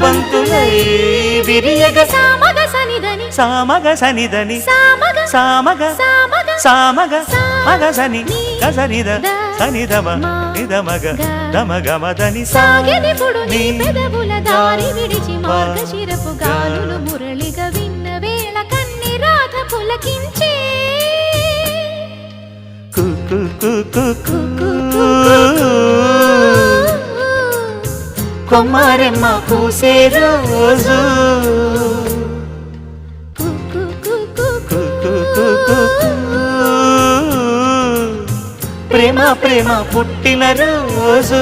బంతులై విరియగ సామగ సనిదని సామగ సనిదని సామగ సామగ సామగ సామగ మగ సని గసనిద సనిదమ నిదమగ దమగమదని సాగెనిపుడు నీ పెదవుల దారి విడిచి మార్గశిరపు గాలులు మురళిగా విన్న వేళ కన్ని రాధ పులకించే కు కు కు కు కు కొమ్మరెమ్మ పూసే రోజు ప్రేమ ప్రేమ పుట్టిన రోజు